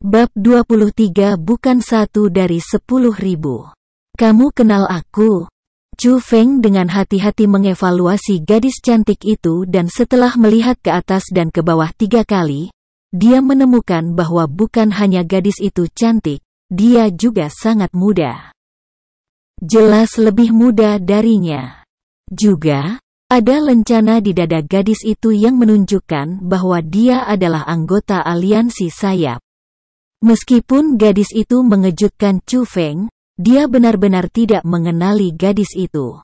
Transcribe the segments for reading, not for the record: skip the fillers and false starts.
Bab 23 bukan 1 dari 10.000. Kamu kenal aku? Chu Feng dengan hati-hati mengevaluasi gadis cantik itu dan setelah melihat ke atas dan ke bawah 3 kali, dia menemukan bahwa bukan hanya gadis itu cantik, dia juga sangat muda. Jelas lebih muda darinya. Juga, ada lencana di dada gadis itu yang menunjukkan bahwa dia adalah anggota aliansi sayap. Meskipun gadis itu mengejutkan Chu Feng, dia benar-benar tidak mengenali gadis itu.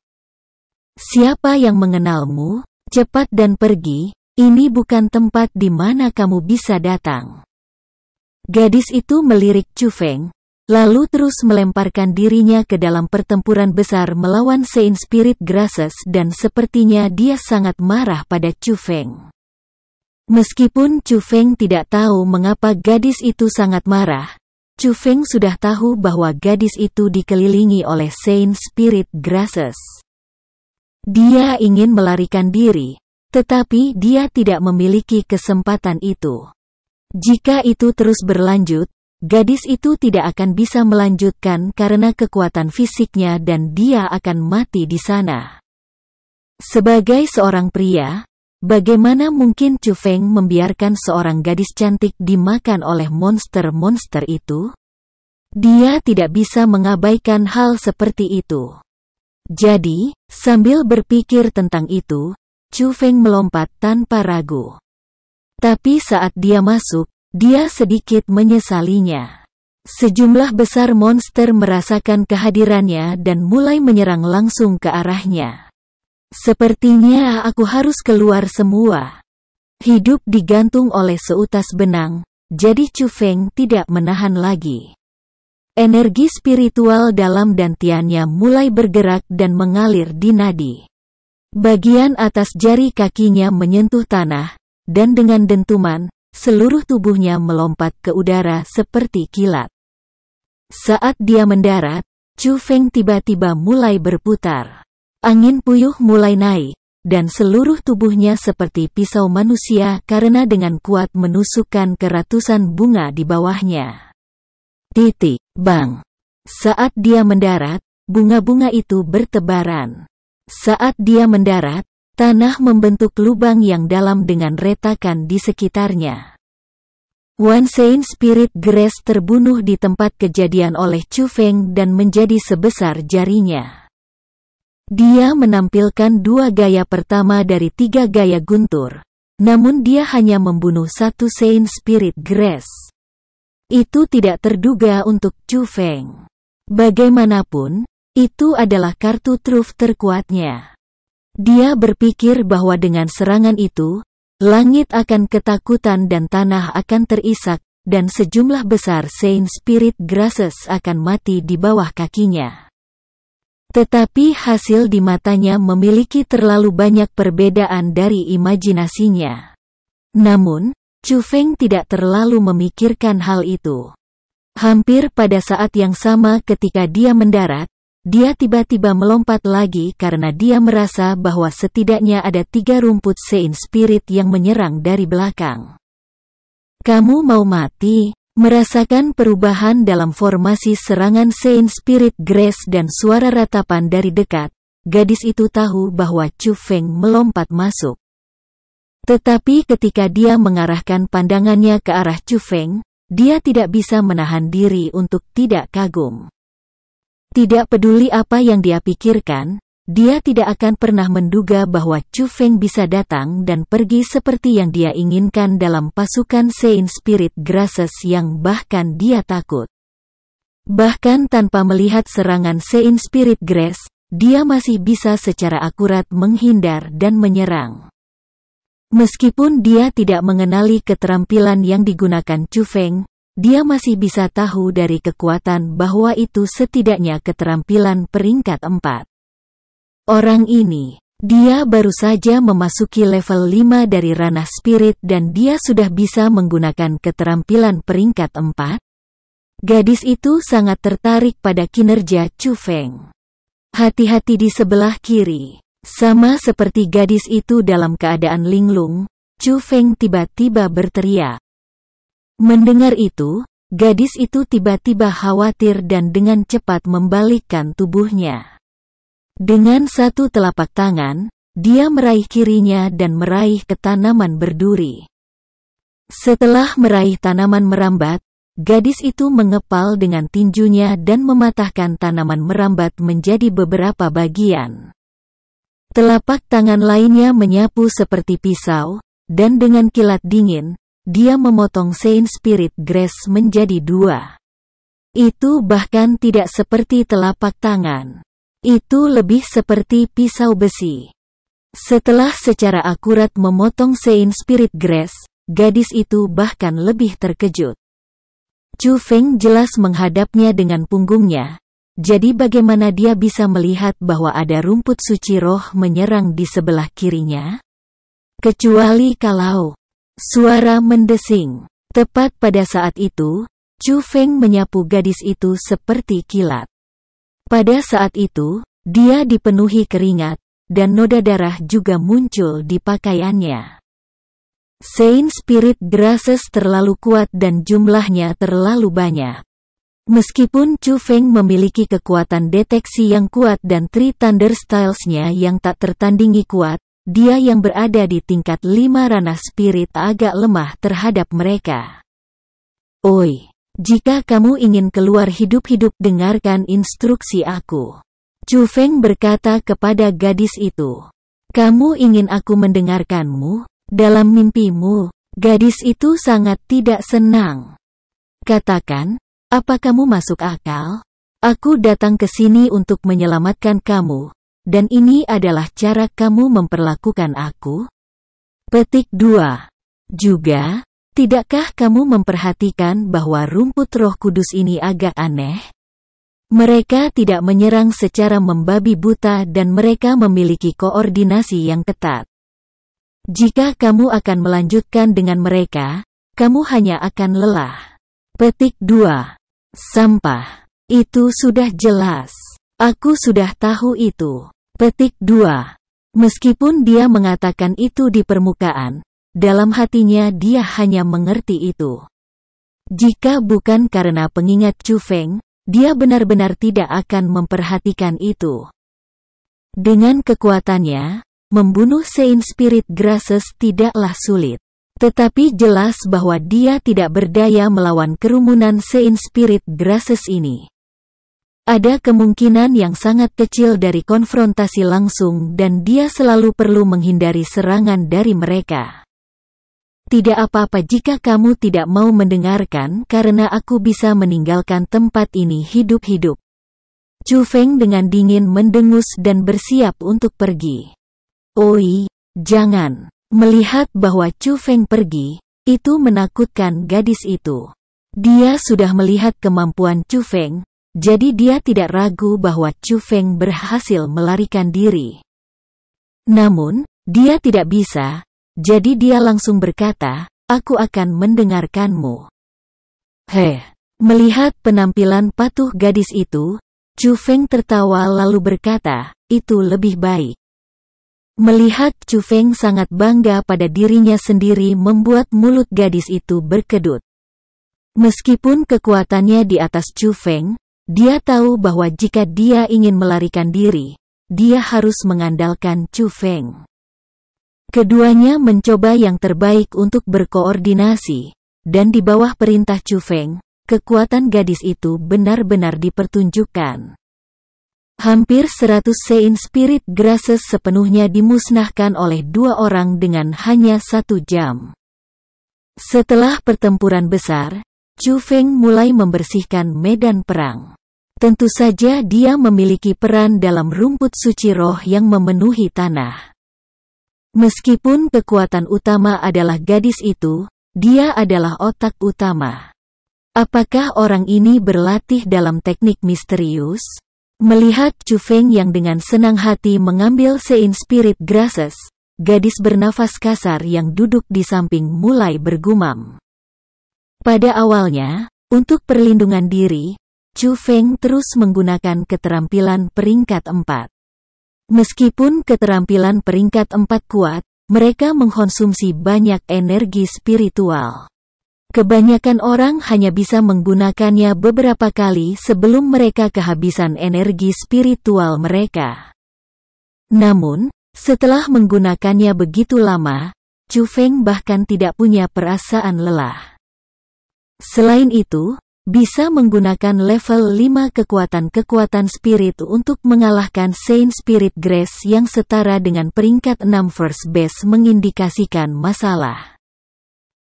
Siapa yang mengenalmu? Cepat dan pergi, ini bukan tempat di mana kamu bisa datang. Gadis itu melirik Chu Feng, lalu terus melemparkan dirinya ke dalam pertempuran besar melawan Saint Spirit Grasses dan sepertinya dia sangat marah pada Chu Feng. Meskipun Chu Feng tidak tahu mengapa gadis itu sangat marah, Chu Feng sudah tahu bahwa gadis itu dikelilingi oleh Saint Spirit Grasses. Dia ingin melarikan diri, tetapi dia tidak memiliki kesempatan itu. Jika itu terus berlanjut, gadis itu tidak akan bisa melanjutkan karena kekuatan fisiknya dan dia akan mati di sana. Sebagai seorang pria, bagaimana mungkin Chu Feng membiarkan seorang gadis cantik dimakan oleh monster-monster itu? Dia tidak bisa mengabaikan hal seperti itu. Jadi, sambil berpikir tentang itu, Chu Feng melompat tanpa ragu. Tapi saat dia masuk, dia sedikit menyesalinya. Sejumlah besar monster merasakan kehadirannya dan mulai menyerang langsung ke arahnya. Sepertinya aku harus keluar semua. Hidup digantung oleh seutas benang, jadi Chu Feng tidak menahan lagi. Energi spiritual dalam dantiannya mulai bergerak dan mengalir di nadi. Bagian atas jari kakinya menyentuh tanah, dan dengan dentuman, seluruh tubuhnya melompat ke udara seperti kilat. Saat dia mendarat, Chu Feng tiba-tiba mulai berputar. Angin puyuh mulai naik, dan seluruh tubuhnya seperti pisau manusia karena dengan kuat menusukkan ke ratusan bunga di bawahnya. Bang! Saat dia mendarat, bunga-bunga itu bertebaran. Saat dia mendarat, tanah membentuk lubang yang dalam dengan retakan di sekitarnya. One Saint Spirit Grass terbunuh di tempat kejadian oleh Chu Feng dan menjadi sebesar jarinya. Dia menampilkan 2 gaya pertama dari 3 gaya guntur, namun dia hanya membunuh 1 Saint Spirit Grass. Itu tidak terduga untuk Chu Feng. Bagaimanapun, itu adalah kartu truf terkuatnya. Dia berpikir bahwa dengan serangan itu, langit akan ketakutan dan tanah akan terisak, dan sejumlah besar Saint Spirit Grasses akan mati di bawah kakinya. Tetapi hasil di matanya memiliki terlalu banyak perbedaan dari imajinasinya. Namun, Chu Feng tidak terlalu memikirkan hal itu. Hampir pada saat yang sama ketika dia mendarat, dia tiba-tiba melompat lagi karena dia merasa bahwa setidaknya ada 3 rumput Saint Spirit yang menyerang dari belakang. Kamu mau mati? Merasakan perubahan dalam formasi serangan Saint Spirit Grass dan suara ratapan dari dekat, gadis itu tahu bahwa Chu Feng melompat masuk. Tetapi ketika dia mengarahkan pandangannya ke arah Chu Feng, dia tidak bisa menahan diri untuk tidak kagum. Tidak peduli apa yang dia pikirkan, dia tidak akan pernah menduga bahwa Chu Feng bisa datang dan pergi seperti yang dia inginkan dalam pasukan Saint Spirit Grasses yang bahkan dia takut. Bahkan tanpa melihat serangan Saint Spirit Grass, dia masih bisa secara akurat menghindar dan menyerang. Meskipun dia tidak mengenali keterampilan yang digunakan Chu Feng, dia masih bisa tahu dari kekuatan bahwa itu setidaknya keterampilan peringkat 4. Orang ini, dia baru saja memasuki level 5 dari ranah spirit dan dia sudah bisa menggunakan keterampilan peringkat 4. Gadis itu sangat tertarik pada kinerja Chu Feng. Hati-hati di sebelah kiri. Sama seperti gadis itu dalam keadaan linglung, Chu Feng tiba-tiba berteriak. Mendengar itu, gadis itu tiba-tiba khawatir dan dengan cepat membalikkan tubuhnya. Dengan satu telapak tangan, dia meraih kirinya dan meraih ke tanaman berduri. Setelah meraih tanaman merambat, gadis itu mengepal dengan tinjunya dan mematahkan tanaman merambat menjadi beberapa bagian. Telapak tangan lainnya menyapu seperti pisau, dan dengan kilat dingin, dia memotong Saint Spirit Grass menjadi 2. Itu bahkan tidak seperti telapak tangan. Itu lebih seperti pisau besi. Setelah secara akurat memotong Saint Spirit Grass, gadis itu bahkan lebih terkejut. Chu Feng jelas menghadapnya dengan punggungnya. Jadi bagaimana dia bisa melihat bahwa ada rumput suci roh menyerang di sebelah kirinya? Kecuali kalau... Suara mendesing. Tepat pada saat itu, Chu Feng menyapu gadis itu seperti kilat. Pada saat itu, dia dipenuhi keringat, dan noda darah juga muncul di pakaiannya. Saint Spirit Grasses terlalu kuat dan jumlahnya terlalu banyak. Meskipun Chu Feng memiliki kekuatan deteksi yang kuat dan Three Thunder Styles-nya yang tak tertandingi kuat, dia yang berada di tingkat 5 ranah spirit agak lemah terhadap mereka. Oi, jika kamu ingin keluar hidup-hidup dengarkan instruksi aku. Chu Feng berkata kepada gadis itu. Kamu ingin aku mendengarkanmu? Dalam mimpimu, gadis itu sangat tidak senang. Katakan, apa kamu masuk akal? Aku datang ke sini untuk menyelamatkan kamu. Dan ini adalah cara kamu memperlakukan aku? Petik 2. Juga, tidakkah kamu memperhatikan bahwa rumput Roh Kudus ini agak aneh? Mereka tidak menyerang secara membabi buta dan mereka memiliki koordinasi yang ketat. Jika kamu akan melanjutkan dengan mereka, kamu hanya akan lelah. Petik 2. Sampah. Itu sudah jelas. Aku sudah tahu itu. Petik 2. Meskipun dia mengatakan itu di permukaan, dalam hatinya dia hanya mengerti itu. Jika bukan karena pengingat Chu Feng, dia benar-benar tidak akan memperhatikan itu. Dengan kekuatannya, membunuh Saint Spirit Grasses tidaklah sulit. Tetapi jelas bahwa dia tidak berdaya melawan kerumunan Saint Spirit Grasses ini. Ada kemungkinan yang sangat kecil dari konfrontasi langsung dan dia selalu perlu menghindari serangan dari mereka. Tidak apa-apa jika kamu tidak mau mendengarkan karena aku bisa meninggalkan tempat ini hidup-hidup. Chu Feng dengan dingin mendengus dan bersiap untuk pergi. Oi, jangan. Melihat bahwa Chu Feng pergi, itu menakutkan gadis itu. Dia sudah melihat kemampuan Chu Feng. Jadi dia tidak ragu bahwa Chu Feng berhasil melarikan diri. Namun, dia tidak bisa, jadi dia langsung berkata, aku akan mendengarkanmu. Melihat penampilan patuh gadis itu, Chu Feng tertawa lalu berkata, itu lebih baik. Melihat Chu Feng sangat bangga pada dirinya sendiri membuat mulut gadis itu berkedut. Meskipun kekuatannya di atas Chu Feng, dia tahu bahwa jika dia ingin melarikan diri, dia harus mengandalkan Chu Feng. Keduanya mencoba yang terbaik untuk berkoordinasi, dan di bawah perintah Chu Feng, kekuatan gadis itu benar-benar dipertunjukkan. Hampir 100 Saint Spirit Grasses sepenuhnya dimusnahkan oleh 2 orang dengan hanya 1 jam. Setelah pertempuran besar, Chu Feng mulai membersihkan medan perang. Tentu saja dia memiliki peran dalam rumput suci roh yang memenuhi tanah. Meskipun kekuatan utama adalah gadis itu, dia adalah otak utama. Apakah orang ini berlatih dalam teknik misterius? Melihat Chu Feng yang dengan senang hati mengambil Saint Spirit Grasses, gadis bernafas kasar yang duduk di samping mulai bergumam. Pada awalnya, untuk perlindungan diri, Chu Feng terus menggunakan keterampilan peringkat 4. Meskipun keterampilan peringkat 4 kuat, mereka mengkonsumsi banyak energi spiritual. Kebanyakan orang hanya bisa menggunakannya beberapa kali sebelum mereka kehabisan energi spiritual mereka. Namun, setelah menggunakannya begitu lama, Chu Feng bahkan tidak punya perasaan lelah. Selain itu, bisa menggunakan level 5 kekuatan spirit untuk mengalahkan Saint Spirit Grace yang setara dengan peringkat 6 first base mengindikasikan masalah.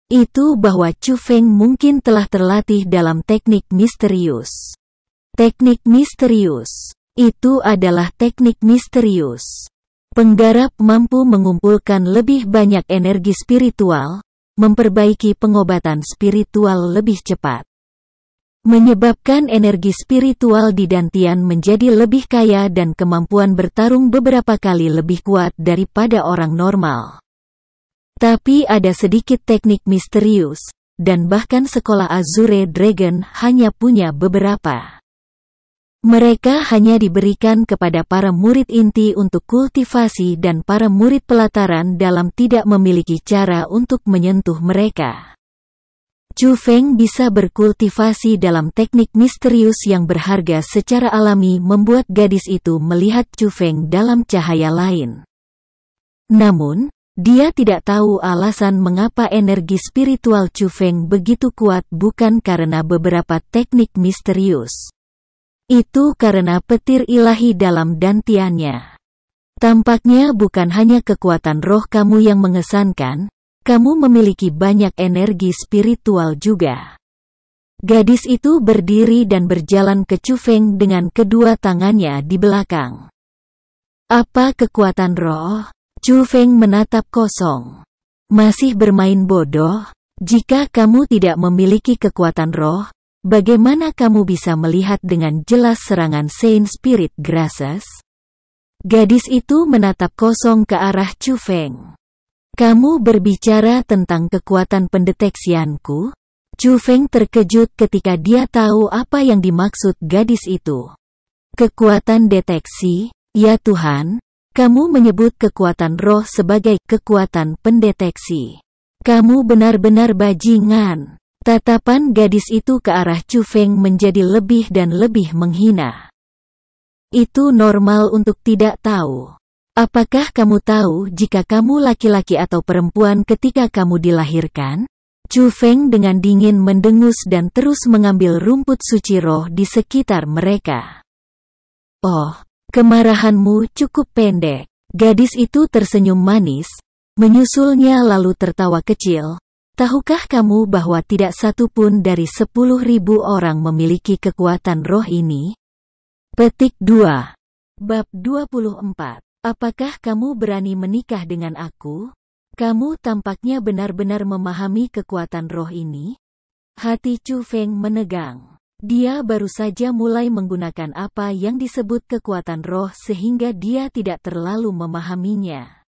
Itu bahwa Chu Feng mungkin telah terlatih dalam teknik misterius. Teknik misterius. Itu adalah teknik misterius. Penggarap mampu mengumpulkan lebih banyak energi spiritual, memperbaiki pengobatan spiritual lebih cepat. Menyebabkan energi spiritual di Dantian menjadi lebih kaya dan kemampuan bertarung beberapa kali lebih kuat daripada orang normal. Tapi ada sedikit teknik misterius, dan bahkan sekolah Azure Dragon hanya punya beberapa. Mereka hanya diberikan kepada para murid inti untuk kultivasi dan para murid pelataran dalam tidak memiliki cara untuk menyentuh mereka. Chu Feng bisa berkultivasi dalam teknik misterius yang berharga secara alami membuat gadis itu melihat Chu Feng dalam cahaya lain. Namun, dia tidak tahu alasan mengapa energi spiritual Chu Feng begitu kuat bukan karena beberapa teknik misterius. Itu karena petir ilahi dalam dantiannya. Tampaknya bukan hanya kekuatan roh kamu yang mengesankan, kamu memiliki banyak energi spiritual juga. Gadis itu berdiri dan berjalan ke Chu Feng dengan kedua tangannya di belakang. Apa kekuatan roh? Chu Feng menatap kosong. Masih bermain bodoh? Jika kamu tidak memiliki kekuatan roh, bagaimana kamu bisa melihat dengan jelas serangan Saint Spirit Graces? Gadis itu menatap kosong ke arah Chu Feng. Kamu berbicara tentang kekuatan pendeteksianku? Chu Feng terkejut ketika dia tahu apa yang dimaksud gadis itu. Kekuatan deteksi? Ya Tuhan, kamu menyebut kekuatan roh sebagai kekuatan pendeteksi. Kamu benar-benar bajingan. Tatapan gadis itu ke arah Chu Feng menjadi lebih dan lebih menghina. Itu normal untuk tidak tahu. Apakah kamu tahu jika kamu laki-laki atau perempuan ketika kamu dilahirkan? Chu Feng dengan dingin mendengus dan terus mengambil rumput suci roh di sekitar mereka. Oh, kemarahanmu cukup pendek. Gadis itu tersenyum manis, menyusulnya lalu tertawa kecil. Tahukah kamu bahwa tidak satu pun dari 10.000 orang memiliki kekuatan roh ini? Petik 2. Bab 24. Apakah kamu berani menikah dengan aku? Kamu tampaknya benar-benar memahami kekuatan roh ini? Hati Chu Feng menegang. Dia baru saja mulai menggunakan apa yang disebut kekuatan roh sehingga dia tidak terlalu memahaminya.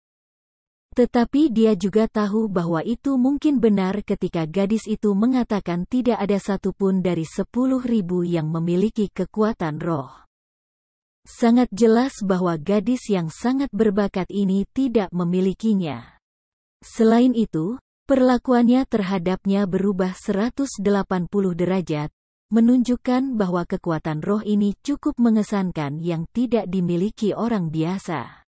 Tetapi dia juga tahu bahwa itu mungkin benar ketika gadis itu mengatakan tidak ada satupun dari 10.000 yang memiliki kekuatan roh. Sangat jelas bahwa gadis yang sangat berbakat ini tidak memilikinya. Selain itu, perlakuannya terhadapnya berubah 180 derajat, menunjukkan bahwa kekuatan roh ini cukup mengesankan yang tidak dimiliki orang biasa.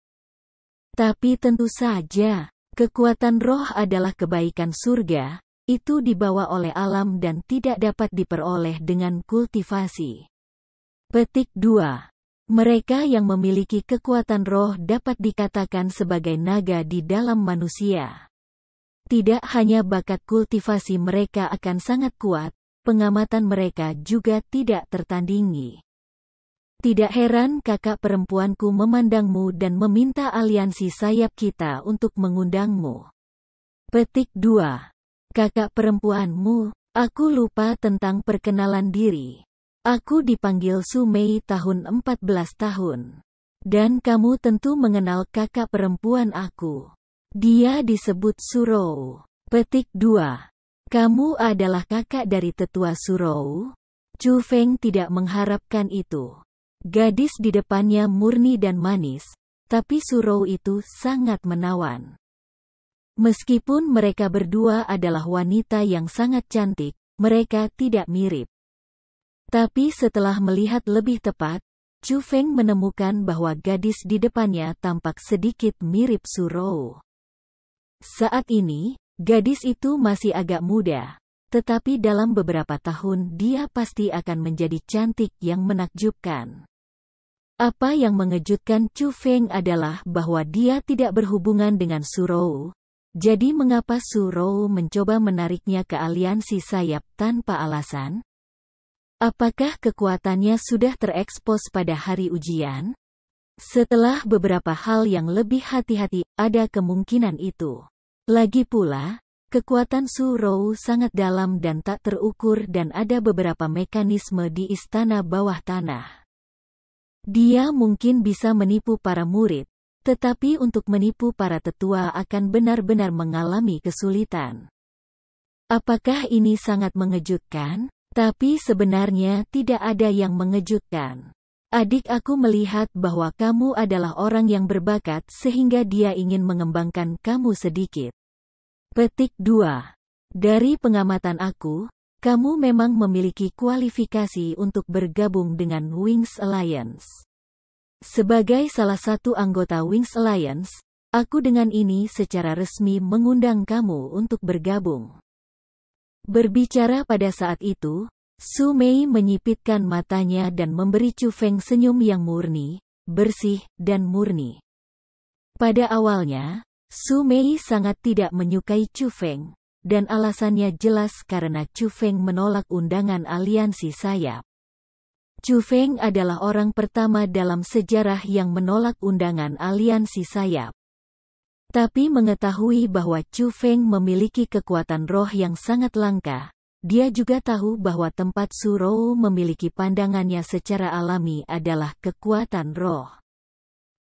Tapi tentu saja, kekuatan roh adalah kebaikan surga, itu dibawa oleh alam dan tidak dapat diperoleh dengan kultivasi. Petik 2. Mereka yang memiliki kekuatan roh dapat dikatakan sebagai naga di dalam manusia. Tidak hanya bakat kultivasi mereka akan sangat kuat, pengamatan mereka juga tidak tertandingi. Tidak heran kakak perempuanku memandangmu dan meminta aliansi sayap kita untuk mengundangmu. Petik 2. Kakak perempuanmu, aku lupa tentang perkenalan diri. Aku dipanggil Su Mei tahun 14 tahun. Dan kamu tentu mengenal kakak perempuan aku. Dia disebut Surou. Petik 2. Kamu adalah kakak dari tetua Surou? Chu Feng tidak mengharapkan itu. Gadis di depannya murni dan manis, tapi Surou itu sangat menawan. Meskipun mereka berdua adalah wanita yang sangat cantik, mereka tidak mirip. Tapi setelah melihat lebih tepat, Chu Feng menemukan bahwa gadis di depannya tampak sedikit mirip Su Rou. Saat ini, gadis itu masih agak muda, tetapi dalam beberapa tahun dia pasti akan menjadi cantik yang menakjubkan. Apa yang mengejutkan Chu Feng adalah bahwa dia tidak berhubungan dengan Su Rou. Jadi mengapa Su Rou mencoba menariknya ke aliansi sayap tanpa alasan? Apakah kekuatannya sudah terekspos pada hari ujian? Setelah beberapa hal yang lebih hati-hati, ada kemungkinan itu. Lagi pula, kekuatan Su Rou sangat dalam dan tak terukur dan ada beberapa mekanisme di istana bawah tanah. Dia mungkin bisa menipu para murid, tetapi untuk menipu para tetua akan benar-benar mengalami kesulitan. Apakah ini sangat mengejutkan? Tapi sebenarnya tidak ada yang mengejutkan. Adik aku melihat bahwa kamu adalah orang yang berbakat sehingga dia ingin mengembangkan kamu sedikit. Petik 2. Dari pengamatan aku, kamu memang memiliki kualifikasi untuk bergabung dengan Wings Alliance. Sebagai salah satu anggota Wings Alliance, aku dengan ini secara resmi mengundang kamu untuk bergabung. Berbicara pada saat itu, Su Mei menyipitkan matanya dan memberi Chu Feng senyum yang murni, bersih, dan murni. Pada awalnya, Su Mei sangat tidak menyukai Chu Feng, dan alasannya jelas karena Chu Feng menolak undangan aliansi sayap. Chu Feng adalah orang pertama dalam sejarah yang menolak undangan aliansi sayap. Tapi mengetahui bahwa Chu Feng memiliki kekuatan roh yang sangat langka, dia juga tahu bahwa tempat Su Rou memiliki pandangannya secara alami adalah kekuatan roh.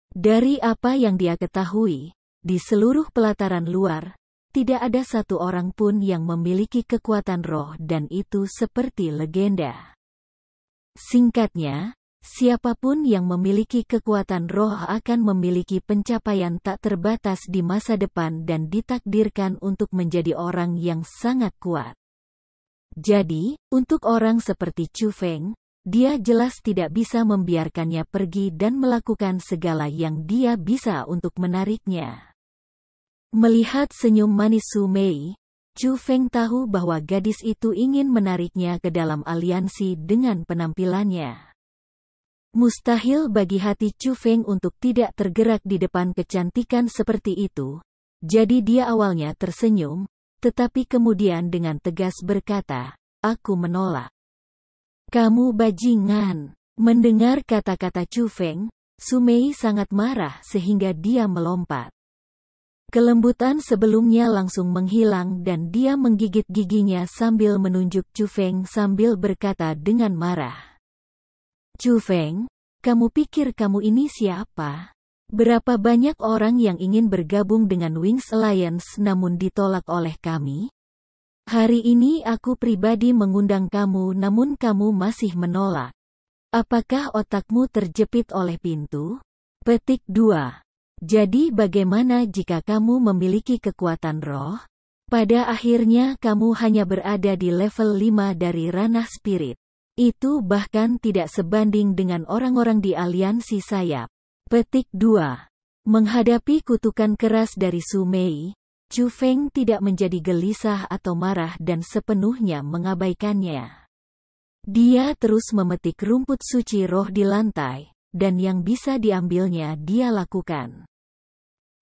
Dari apa yang dia ketahui, di seluruh pelataran luar, tidak ada satu orang pun yang memiliki kekuatan roh dan itu seperti legenda. Singkatnya, siapapun yang memiliki kekuatan roh akan memiliki pencapaian tak terbatas di masa depan dan ditakdirkan untuk menjadi orang yang sangat kuat. Jadi, untuk orang seperti Chu Feng, dia jelas tidak bisa membiarkannya pergi dan melakukan segala yang dia bisa untuk menariknya. Melihat senyum manis Su Mei, Chu Feng tahu bahwa gadis itu ingin menariknya ke dalam aliansi dengan penampilannya. Mustahil bagi hati Chu Feng untuk tidak tergerak di depan kecantikan seperti itu, jadi dia awalnya tersenyum, tetapi kemudian dengan tegas berkata, "Aku menolak." "Kamu bajingan." Mendengar kata-kata Chu Feng, Su Mei sangat marah sehingga dia melompat. Kelembutan sebelumnya langsung menghilang dan dia menggigit giginya sambil menunjuk Chu Feng sambil berkata dengan marah. "Chu Feng, kamu pikir kamu ini siapa? Berapa banyak orang yang ingin bergabung dengan Wings Alliance namun ditolak oleh kami? Hari ini aku pribadi mengundang kamu namun kamu masih menolak. Apakah otakmu terjepit oleh pintu?" Petik 2. Jadi bagaimana jika kamu memiliki kekuatan roh? Pada akhirnya kamu hanya berada di level 5 dari ranah spirit. Itu bahkan tidak sebanding dengan orang-orang di aliansi sayap. Petik 2. Menghadapi kutukan keras dari Su Mei, Chu Feng tidak menjadi gelisah atau marah dan sepenuhnya mengabaikannya. Dia terus memetik rumput suci roh di lantai, dan yang bisa diambilnya dia lakukan.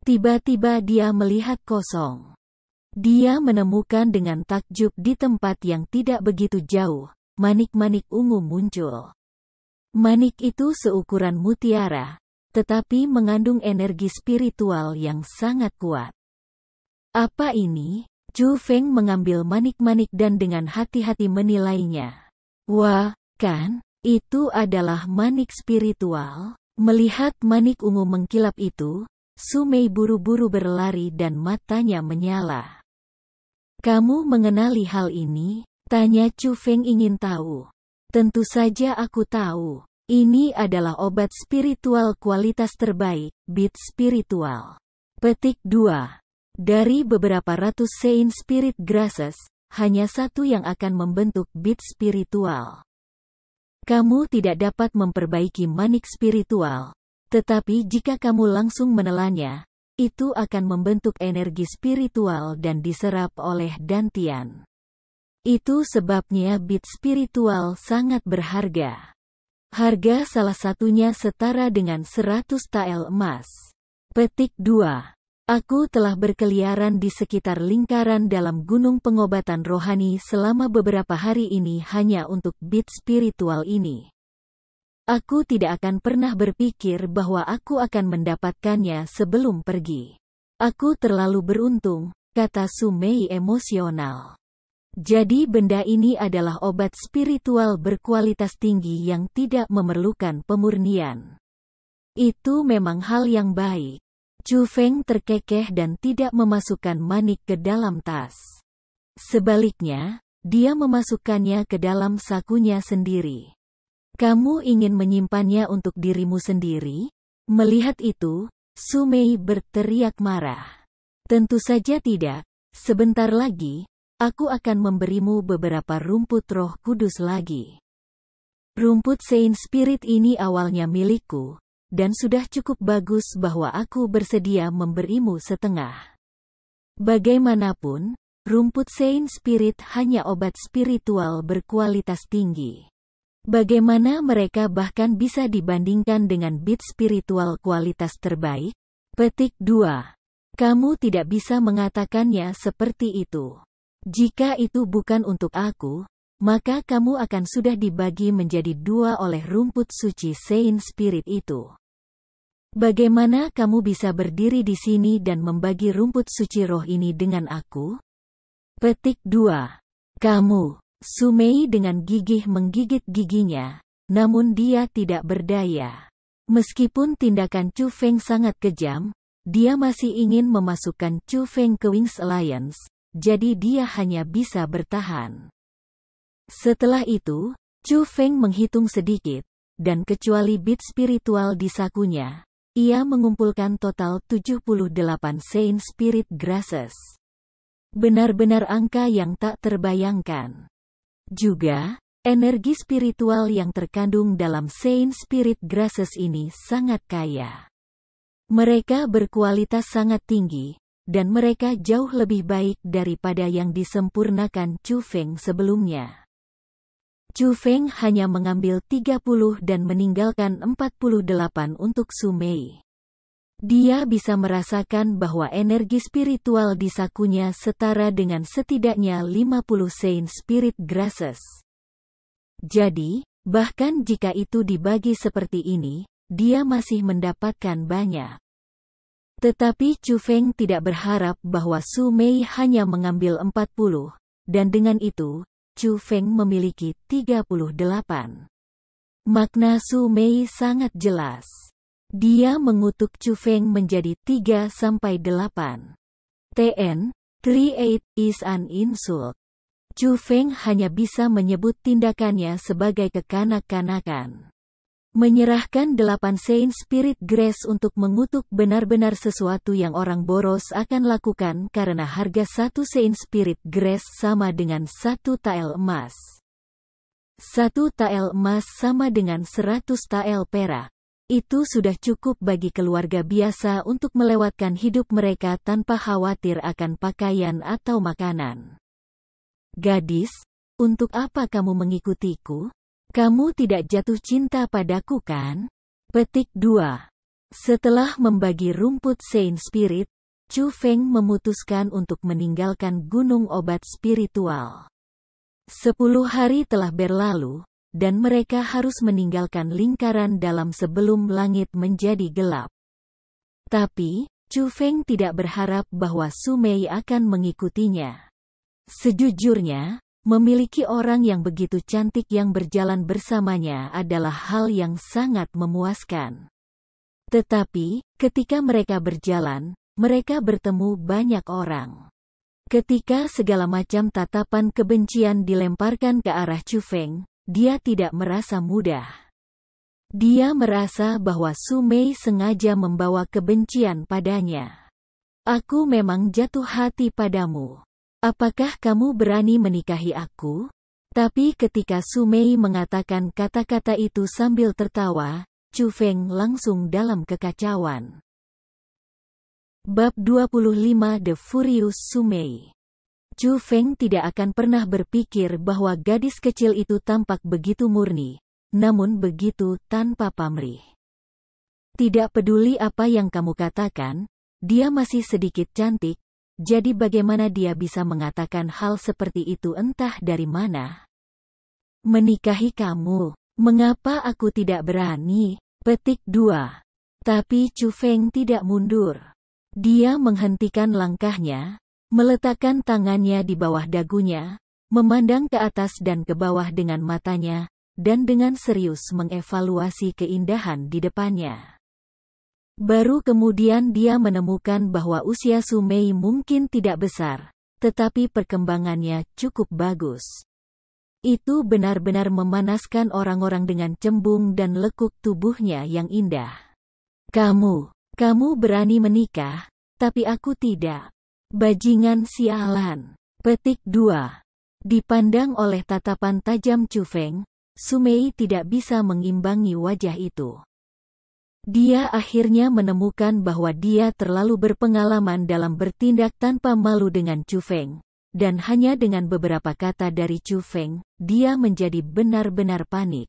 Tiba-tiba dia melihat kosong. Dia menemukan dengan takjub di tempat yang tidak begitu jauh, manik-manik ungu muncul. Manik itu seukuran mutiara, tetapi mengandung energi spiritual yang sangat kuat. Apa ini? Chu Feng mengambil manik-manik dan dengan hati-hati menilainya. Wah, kan? Itu adalah manik spiritual. Melihat manik ungu mengkilap itu, Su Mei buru-buru berlari dan matanya menyala. "Kamu mengenali hal ini?" tanya Chu Feng ingin tahu. "Tentu saja aku tahu. Ini adalah obat spiritual kualitas terbaik, bit spiritual." Petik 2. Dari beberapa ratus Saint Spirit Grasses, hanya satu yang akan membentuk bit spiritual. Kamu tidak dapat memperbaiki manik spiritual, tetapi jika kamu langsung menelannya, itu akan membentuk energi spiritual dan diserap oleh Dantian. Itu sebabnya bit spiritual sangat berharga. Harga salah satunya setara dengan 100 tael emas. Petik 2. Aku telah berkeliaran di sekitar lingkaran dalam gunung pengobatan rohani selama beberapa hari ini hanya untuk bit spiritual ini. Aku tidak akan pernah berpikir bahwa aku akan mendapatkannya sebelum pergi. Aku terlalu beruntung, kata Su Mei emosional. Jadi benda ini adalah obat spiritual berkualitas tinggi yang tidak memerlukan pemurnian. Itu memang hal yang baik. Chu Feng terkekeh dan tidak memasukkan manik ke dalam tas. Sebaliknya, dia memasukkannya ke dalam sakunya sendiri. Kamu ingin menyimpannya untuk dirimu sendiri? Melihat itu, Su Mei berteriak marah. Tentu saja tidak. Sebentar lagi, aku akan memberimu beberapa rumput Roh Kudus lagi. Rumput Saint Spirit ini awalnya milikku, dan sudah cukup bagus bahwa aku bersedia memberimu setengah. Bagaimanapun, rumput Saint Spirit hanya obat spiritual berkualitas tinggi. Bagaimana mereka bahkan bisa dibandingkan dengan bit spiritual kualitas terbaik? Petik 2. Kamu tidak bisa mengatakannya seperti itu. Jika itu bukan untuk aku, maka kamu akan sudah dibagi menjadi dua oleh rumput suci Saint Spirit itu. Bagaimana kamu bisa berdiri di sini dan membagi rumput suci roh ini dengan aku? Petik 2. Kamu. Su Mei dengan gigih menggigit giginya, namun dia tidak berdaya. Meskipun tindakan Chu Feng sangat kejam, dia masih ingin memasukkan Chu Feng ke Wings Alliance, jadi dia hanya bisa bertahan. Setelah itu, Chu Feng menghitung sedikit, dan kecuali bit spiritual di sakunya, ia mengumpulkan total 78 Saint Spirit Grasses. Benar-benar angka yang tak terbayangkan. Juga, energi spiritual yang terkandung dalam Saint Spirit Grasses ini sangat kaya. Mereka berkualitas sangat tinggi, dan mereka jauh lebih baik daripada yang disempurnakan Chu Feng sebelumnya. Chu Feng hanya mengambil 30 dan meninggalkan 48 untuk Su Mei. Dia bisa merasakan bahwa energi spiritual di sakunya setara dengan setidaknya 50 Saint Spirit Grasses. Jadi, bahkan jika itu dibagi seperti ini, dia masih mendapatkan banyak. Tetapi Chu Feng tidak berharap bahwa Su Mei hanya mengambil 40, dan dengan itu, Chu Feng memiliki 38. Makna Su Mei sangat jelas. Dia mengutuk Chu Feng menjadi 3-8. TN, 38 is an insult. Chu Feng hanya bisa menyebut tindakannya sebagai kekanak-kanakan. Menyerahkan 8 Saint Spirit Grace untuk mengutuk benar-benar sesuatu yang orang boros akan lakukan karena harga 1 Saint Spirit Grace sama dengan 1 tael emas. 1 tael emas sama dengan 100 tael perak. Itu sudah cukup bagi keluarga biasa untuk melewatkan hidup mereka tanpa khawatir akan pakaian atau makanan. Gadis, untuk apa kamu mengikutiku? Kamu tidak jatuh cinta padaku kan? Petik 2. Setelah membagi rumput Saint Spirit, Chu Feng memutuskan untuk meninggalkan gunung obat spiritual. 10 hari telah berlalu, dan mereka harus meninggalkan lingkaran dalam sebelum langit menjadi gelap. Tapi, Chu Feng tidak berharap bahwa Su Mei akan mengikutinya. Sejujurnya, memiliki orang yang begitu cantik yang berjalan bersamanya adalah hal yang sangat memuaskan. Tetapi, ketika mereka berjalan, mereka bertemu banyak orang. Ketika segala macam tatapan kebencian dilemparkan ke arah Chu Feng, dia tidak merasa mudah. Dia merasa bahwa Su Mei sengaja membawa kebencian padanya. Aku memang jatuh hati padamu. Apakah kamu berani menikahi aku? Tapi ketika Su Mei mengatakan kata-kata itu sambil tertawa, Chu Feng langsung dalam kekacauan. Bab 25 The Furious Su Mei. Chu Feng tidak akan pernah berpikir bahwa gadis kecil itu tampak begitu murni, namun begitu tanpa pamrih. Tidak peduli apa yang kamu katakan, dia masih sedikit cantik, jadi bagaimana dia bisa mengatakan hal seperti itu entah dari mana? Menikahi kamu, mengapa aku tidak berani? Petik 2. Tapi Chu Feng tidak mundur. Dia menghentikan langkahnya, meletakkan tangannya di bawah dagunya, memandang ke atas dan ke bawah dengan matanya, dan dengan serius mengevaluasi keindahan di depannya. Baru kemudian dia menemukan bahwa usia Su Mei mungkin tidak besar, tetapi perkembangannya cukup bagus. Itu benar-benar memanaskan orang-orang dengan cembung dan lekuk tubuhnya yang indah. Kamu berani menikah, tapi aku tidak. Bajingan sialan. Petik 2. Dipandang oleh tatapan tajam Chu Feng, Su Mei tidak bisa mengimbangi wajah itu. Dia akhirnya menemukan bahwa dia terlalu berpengalaman dalam bertindak tanpa malu dengan Chu Feng, dan hanya dengan beberapa kata dari Chu Feng, dia menjadi benar-benar panik.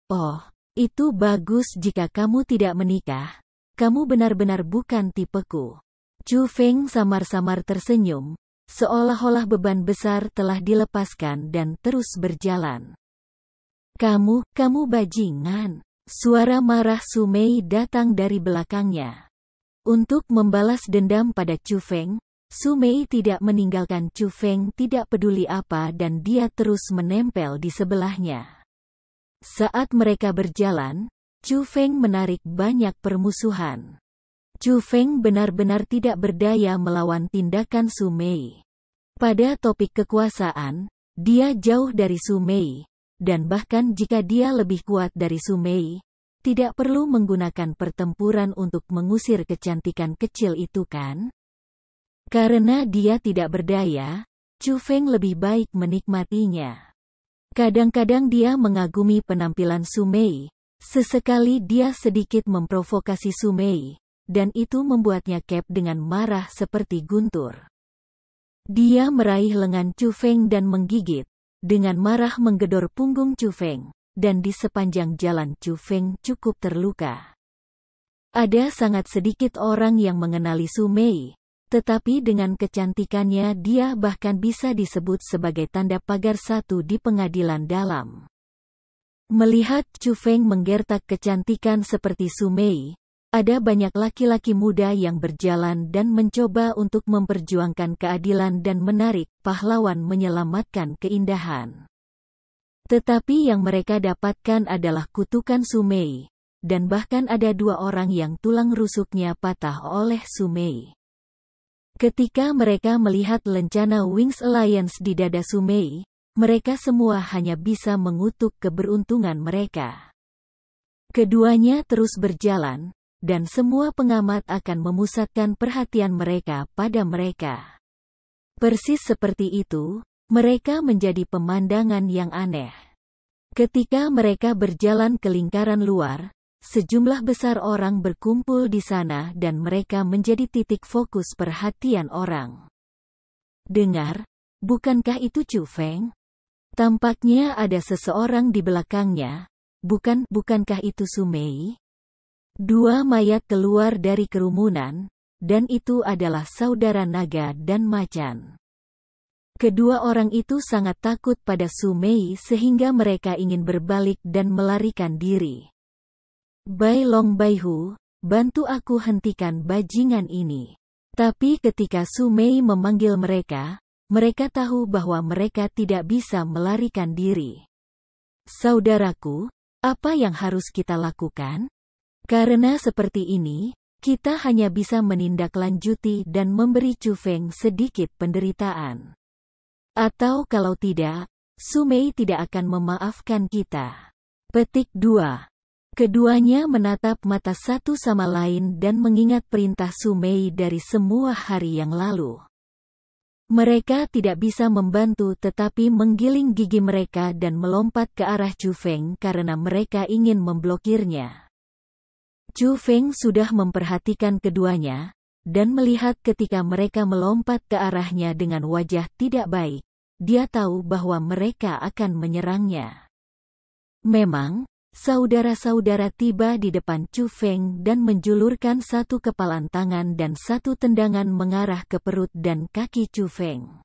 Oh, itu bagus jika kamu tidak menikah. Kamu benar-benar bukan tipeku. Chu Feng samar-samar tersenyum, seolah-olah beban besar telah dilepaskan dan terus berjalan. Kamu bajingan. Suara marah Su Mei datang dari belakangnya. Untuk membalas dendam pada Chu Feng, Su Mei tidak meninggalkan Chu Feng tidak peduli apa dan dia terus menempel di sebelahnya. Saat mereka berjalan, Chu Feng menarik banyak permusuhan. Chu Feng benar-benar tidak berdaya melawan tindakan Su Mei. Pada topik kekuasaan, dia jauh dari Su Mei. Dan bahkan jika dia lebih kuat dari Su Mei, tidak perlu menggunakan pertempuran untuk mengusir kecantikan kecil itu kan? Karena dia tidak berdaya, Chu Feng lebih baik menikmatinya. Kadang-kadang dia mengagumi penampilan Su Mei, sesekali dia sedikit memprovokasi Su Mei, dan itu membuatnya kep dengan marah seperti guntur. Dia meraih lengan Chu Feng dan menggigit. Dengan marah menggedor punggung Chu Feng, dan di sepanjang jalan Chu Feng cukup terluka. Ada sangat sedikit orang yang mengenali Su Mei, tetapi dengan kecantikannya dia bahkan bisa disebut sebagai tanda pagar satu di pengadilan dalam. Melihat Chu Feng menggertak kecantikan seperti Su Mei, ada banyak laki-laki muda yang berjalan dan mencoba untuk memperjuangkan keadilan dan menarik pahlawan menyelamatkan keindahan. Tetapi yang mereka dapatkan adalah kutukan Su Mei, dan bahkan ada 2 orang yang tulang rusuknya patah oleh Su Mei. Ketika mereka melihat lencana Wings Alliance di dada Su Mei, mereka semua hanya bisa mengutuk keberuntungan mereka. Keduanya terus berjalan, dan semua pengamat akan memusatkan perhatian mereka pada mereka. Persis seperti itu, mereka menjadi pemandangan yang aneh. Ketika mereka berjalan ke lingkaran luar, sejumlah besar orang berkumpul di sana dan mereka menjadi titik fokus perhatian orang. Dengar, bukankah itu Chu Feng? Tampaknya ada seseorang di belakangnya. Bukankah itu Su Mei? 2 mayat keluar dari kerumunan, dan itu adalah saudara naga dan macan. Kedua orang itu sangat takut pada Su Mei sehingga mereka ingin berbalik dan melarikan diri. Bai Long Baihu, bantu aku hentikan bajingan ini. Tapi ketika Su Mei memanggil mereka, mereka tahu bahwa mereka tidak bisa melarikan diri. Saudaraku, apa yang harus kita lakukan? Karena seperti ini, kita hanya bisa menindaklanjuti dan memberi Chu Feng sedikit penderitaan. Atau kalau tidak, Su Mei tidak akan memaafkan kita. Petik 2. Keduanya menatap mata satu sama lain dan mengingat perintah Su Mei dari semua hari yang lalu. Mereka tidak bisa membantu tetapi menggiling gigi mereka dan melompat ke arah Chu Feng karena mereka ingin memblokirnya. Chu Feng sudah memperhatikan keduanya, dan melihat ketika mereka melompat ke arahnya dengan wajah tidak baik, dia tahu bahwa mereka akan menyerangnya. Memang, saudara-saudara tiba di depan Chu Feng dan menjulurkan satu kepalan tangan dan satu tendangan mengarah ke perut dan kaki Chu Feng.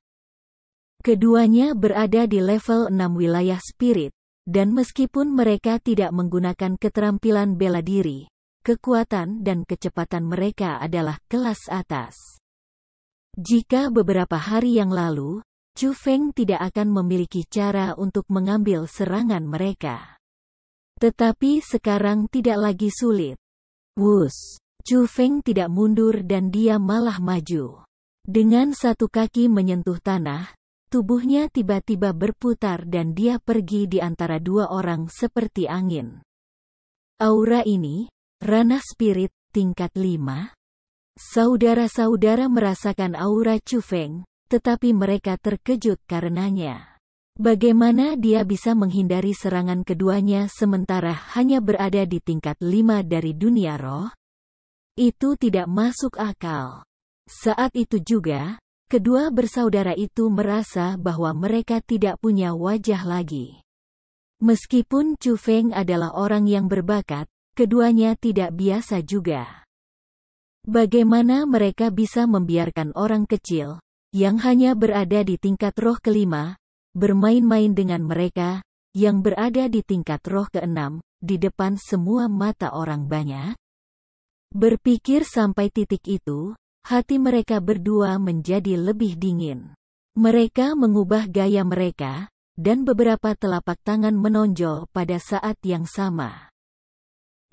Keduanya berada di level 6 wilayah spirit, dan meskipun mereka tidak menggunakan keterampilan bela diri, kekuatan dan kecepatan mereka adalah kelas atas. Jika beberapa hari yang lalu, Chu Feng tidak akan memiliki cara untuk mengambil serangan mereka. Tetapi sekarang tidak lagi sulit. Wus! Chu Feng tidak mundur dan dia malah maju. Dengan satu kaki menyentuh tanah, tubuhnya tiba-tiba berputar dan dia pergi di antara dua orang seperti angin. Aura ini, ranah spirit, tingkat 5. Saudara-saudara merasakan aura Chu Feng, tetapi mereka terkejut karenanya. Bagaimana dia bisa menghindari serangan keduanya sementara hanya berada di tingkat 5 dari dunia roh? Itu tidak masuk akal. Saat itu juga, kedua bersaudara itu merasa bahwa mereka tidak punya wajah lagi. Meskipun Chu Feng adalah orang yang berbakat, keduanya tidak biasa juga. Bagaimana mereka bisa membiarkan orang kecil, yang hanya berada di tingkat roh kelima, bermain-main dengan mereka, yang berada di tingkat roh ke-6, di depan semua mata orang banyak? Berpikir sampai titik itu, hati mereka berdua menjadi lebih dingin. Mereka mengubah gaya mereka, dan beberapa telapak tangan menonjol pada saat yang sama.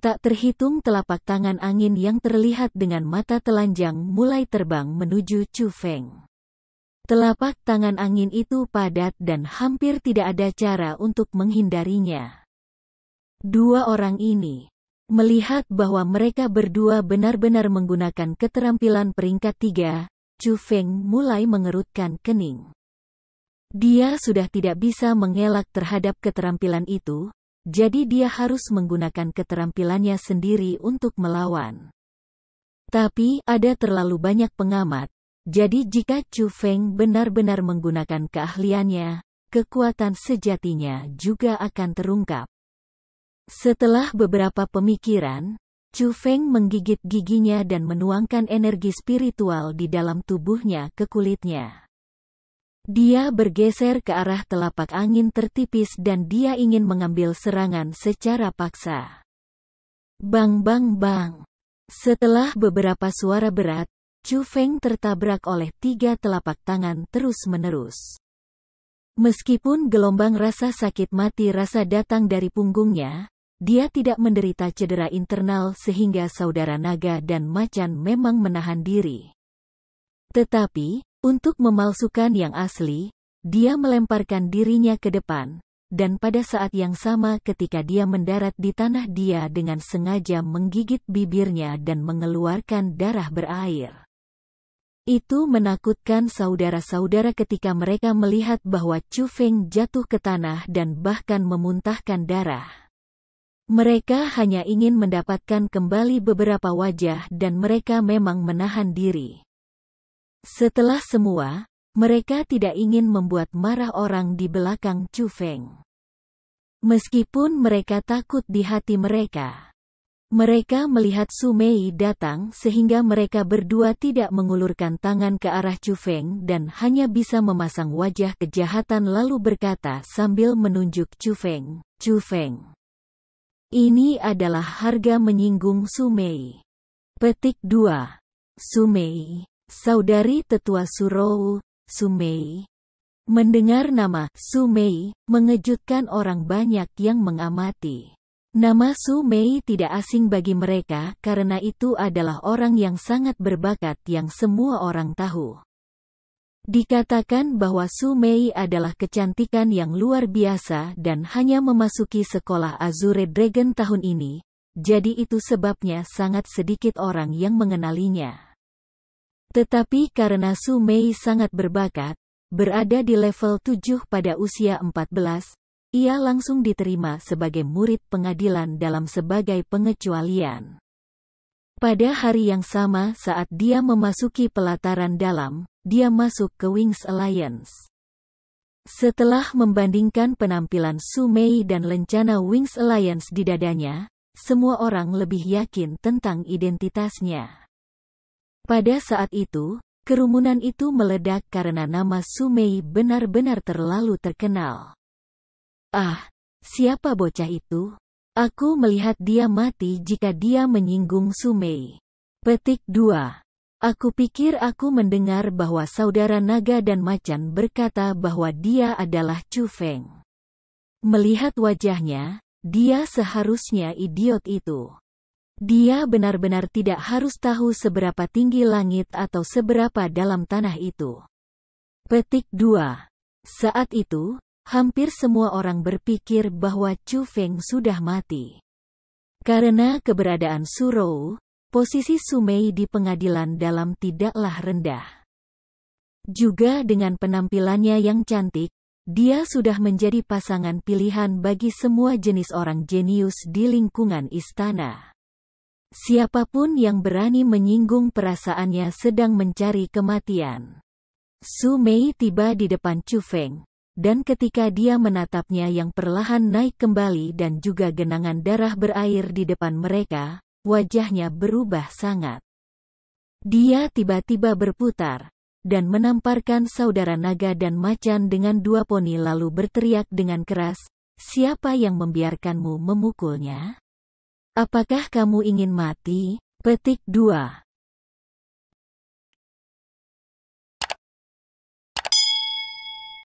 Tak terhitung telapak tangan angin yang terlihat dengan mata telanjang mulai terbang menuju Chu Feng. Telapak tangan angin itu padat dan hampir tidak ada cara untuk menghindarinya. Dua orang ini, melihat bahwa mereka berdua benar-benar menggunakan keterampilan peringkat 3, Chu Feng mulai mengerutkan kening. Dia sudah tidak bisa mengelak terhadap keterampilan itu, jadi dia harus menggunakan keterampilannya sendiri untuk melawan. Tapi ada terlalu banyak pengamat. Jadi jika Chu Feng benar-benar menggunakan keahliannya, kekuatan sejatinya juga akan terungkap. Setelah beberapa pemikiran, Chu Feng menggigit giginya dan menuangkan energi spiritual di dalam tubuhnya ke kulitnya. Dia bergeser ke arah telapak angin tertipis dan dia ingin mengambil serangan secara paksa. Bang bang bang. Setelah beberapa suara berat, Chu Feng tertabrak oleh 3 telapak tangan terus-menerus. Meskipun gelombang rasa sakit mati rasa datang dari punggungnya, dia tidak menderita cedera internal sehingga saudara naga dan macan memang menahan diri. Tetapi, untuk memalsukan yang asli, dia melemparkan dirinya ke depan, dan pada saat yang sama ketika dia mendarat di tanah dia dengan sengaja menggigit bibirnya dan mengeluarkan darah berair. Itu menakutkan saudara-saudara ketika mereka melihat bahwa Chu Feng jatuh ke tanah dan bahkan memuntahkan darah. Mereka hanya ingin mendapatkan kembali beberapa wajah dan mereka memang menahan diri. Setelah semua, mereka tidak ingin membuat marah orang di belakang Chu Feng. Meskipun mereka takut di hati mereka. Mereka melihat Su Mei datang sehingga mereka berdua tidak mengulurkan tangan ke arah Chu Feng dan hanya bisa memasang wajah kejahatan lalu berkata sambil menunjuk Chu Feng, "Chu Feng. Ini adalah harga menyinggung Su Mei." Petik 2. Su Mei, saudari tetua Surou, Su Mei. Mendengar nama Su Mei, mengejutkan orang banyak yang mengamati. Nama Su Mei tidak asing bagi mereka karena itu adalah orang yang sangat berbakat yang semua orang tahu. Dikatakan bahwa Su Mei adalah kecantikan yang luar biasa dan hanya memasuki sekolah Azure Dragon tahun ini, jadi itu sebabnya sangat sedikit orang yang mengenalinya. Tetapi karena Su Mei sangat berbakat, berada di level 7 pada usia 14, ia langsung diterima sebagai murid pengadilan dalam sebagai pengecualian. Pada hari yang sama saat dia memasuki pelataran dalam, dia masuk ke Wings Alliance. Setelah membandingkan penampilan Su Mei dan lencana Wings Alliance di dadanya, semua orang lebih yakin tentang identitasnya. Pada saat itu, kerumunan itu meledak karena nama Su Mei benar-benar terlalu terkenal. Ah, siapa bocah itu? Aku melihat dia mati jika dia menyinggung Su Mei. Petik 2. Aku pikir aku mendengar bahwa saudara naga dan macan berkata bahwa dia adalah Chu Feng. Melihat wajahnya, dia seharusnya idiot itu. Dia benar-benar tidak harus tahu seberapa tinggi langit atau seberapa dalam tanah itu. Petik 2. Saat itu, hampir semua orang berpikir bahwa Chu Feng sudah mati. Karena keberadaan Su Rou, posisi Su Mei di pengadilan dalam tidaklah rendah. Juga dengan penampilannya yang cantik, dia sudah menjadi pasangan pilihan bagi semua jenis orang jenius di lingkungan istana. Siapapun yang berani menyinggung perasaannya sedang mencari kematian. Su Mei tiba di depan Chu Feng, dan ketika dia menatapnya yang perlahan naik kembali dan juga genangan darah berair di depan mereka, wajahnya berubah sangat. Dia tiba-tiba berputar, dan menamparkan saudara naga dan macan dengan dua poni lalu berteriak dengan keras, "Siapa yang membiarkanmu memukulnya? Apakah kamu ingin mati?" Petik 2.